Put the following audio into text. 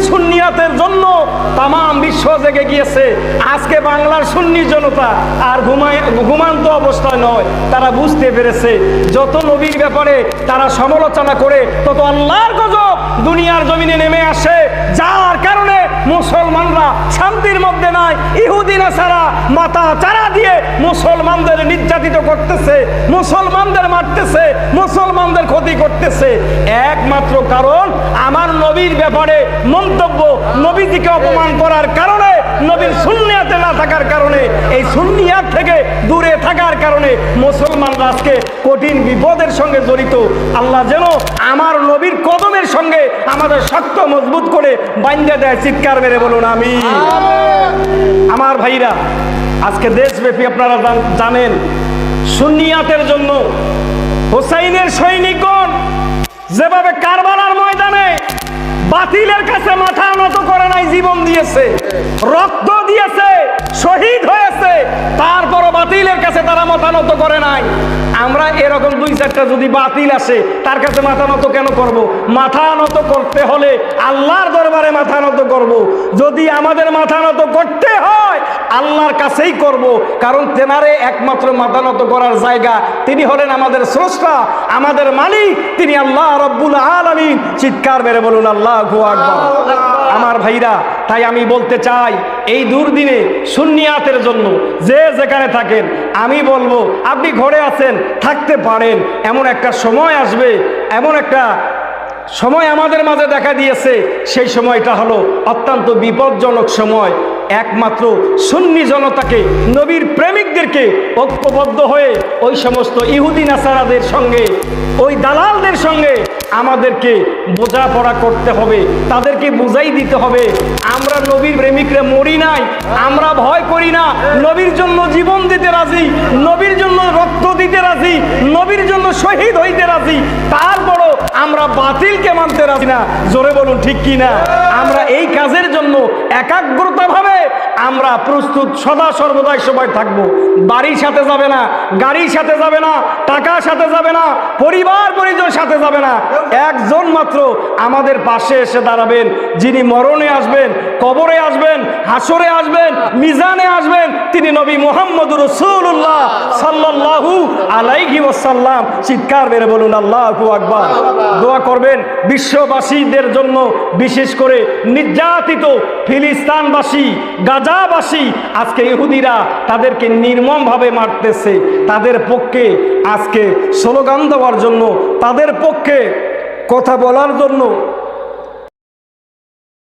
সুন্নিয়াতের জন্য তাম বিশ্ব জেগে গিয়েছে। আজকে বাংলার সুন্নি জনতা আর ঘুমান্ত অবস্থায় নয়, তারা বুঝতে পেরেছে যত নবীর ব্যাপারে তারা সমালোচনা করে তত আল্লাহর গজব দুনিয়ার জমিনে নেমে আসে, যার কারণে মুসলমানরা শান্তির মধ্যে নাই। ইহুদি নাসারা মাথা চারা দিয়ে মুসলমানদের নির্যাতিত করতেছে, মুসলমানদের মারতেছে, মুসলমানদের ক্ষতি করতেছে। একমাত্র কারণ আমার নবীর ব্যাপারে মন্তব্য, নবীজিকে অপমান করার কারণে, নবীর সুন্নিয়াতে না থাকার কারণে, এই সুন্নিয়াত থেকে দূরে থাকার কারণে মুসলমানরা আজকে কঠিন বিপদের সঙ্গে জড়িত। আল্লাহ যেন আমার নবীর কদমের সঙ্গে আমাদের শক্ত মজবুত করে বাঁধে দেয়। চিৎকার মেরে বলুন আমিন। আমার ভাইরা, আজকে দেশব্যাপী আপনারা জানেন সুন্নিয়াতের জন্য হুসাইনের সৈনিকগণ যেভাবে কারবালার ময়দানে বাতিলের কাছে মাথা নত করে নাই, জীবন দিয়েছে, রক্ত দিয়েছে, শহীদ হয়েছে, তারপরও বাতিলের কাছে তারা মাথা নত করে নাই। আমরা এরকম দুই চারটা যদি বাতিল আসে তার কাছে মাথা নত কেন করব? মাথা নত করতে হলে আল্লাহর দরবারে মাথা নত করব। যদি আমাদের মাথা নত করতে হয় আল্লাহর কাছেই করব, কারণ তেনারে একমাত্র মাথা নত করার জায়গা। তিনি হলেন আমাদের স্রষ্টা, আমাদের মালিক, তিনি আল্লাহ রব্বুল আলামিন। চিৎকার মেরে বলুন আল্লাহু আকবার। আমার ভাইরা, তাই আমি বলতে চাই এই দুর্দিনে সুন্নিয়াতের জন্য যে যেখানে থাকেন, আমি বলবো আপনি ঘরে আছেন, থাকতে পারেন, এমন একটা সময় আসবে, এমন একটা সময় আমাদের মাঝে দেখা দিয়েছে, সেই সময়টা হলো অত্যন্ত বিপজ্জনক সময়। একমাত্র সুন্নি জনতাকে, নবীর প্রেমিকদেরকে ঐক্যবদ্ধ হয়ে ওই সমস্ত ইহুদি নাসারাদের সঙ্গে, ওই দালালদের সঙ্গে আমাদেরকে বোঝাপড়া করতে হবে, তাদেরকে বুঝাই দিতে হবে আমরা নবীর প্রেমিকরা মরি নাই, আমরা ভয় করি না, নবীর জন্য জীবন দিতে রাজি, নবীর জন্য রক্ত দিতে রাজি, নবীর জন্য শহীদ হইতে রাজি, তারপরও আমরা বাতিলকে মানতে রাজি না। জোরে বলুন ঠিক কি না? আমরা এই কাজের জন্য একাগ্রতাভাবে আমরা প্রস্তুত সদা সর্বদাই সবাই থাকবো। বাড়ির সাথে যাবে না, গাড়ির সাথে যাবে না, টাকার সাথে যাবে না, পরিবার পরিজন সাথে যাবে না, একজন মাত্র আমাদের পাশে এসে দাঁড়াবেন, যিনি মরণে আসবেন, কবরে আসবেন, হাসরে আসবেন, মিজানে আসবেন, তিনি নবী মুহাম্মদুর রাসূলুল্লাহ সাল্লাল্লাহু আলাইহি ওয়াসাল্লাম। চিৎকার মেরে বলুন আল্লাহু আকবার। দোয়া করবেন বিশ্ববাসীদের জন্য, বিশেষ করে নির্যাতিত ফিলিস্তিনবাসী, গাজাবাসী, আজকে ইহুদিরা তাদেরকে নির্মমভাবে মারতেছে, তাদের পক্ষে আজকে স্লোগান দেওয়ার জন্য, তাদের পক্ষে কথা বলার জন্য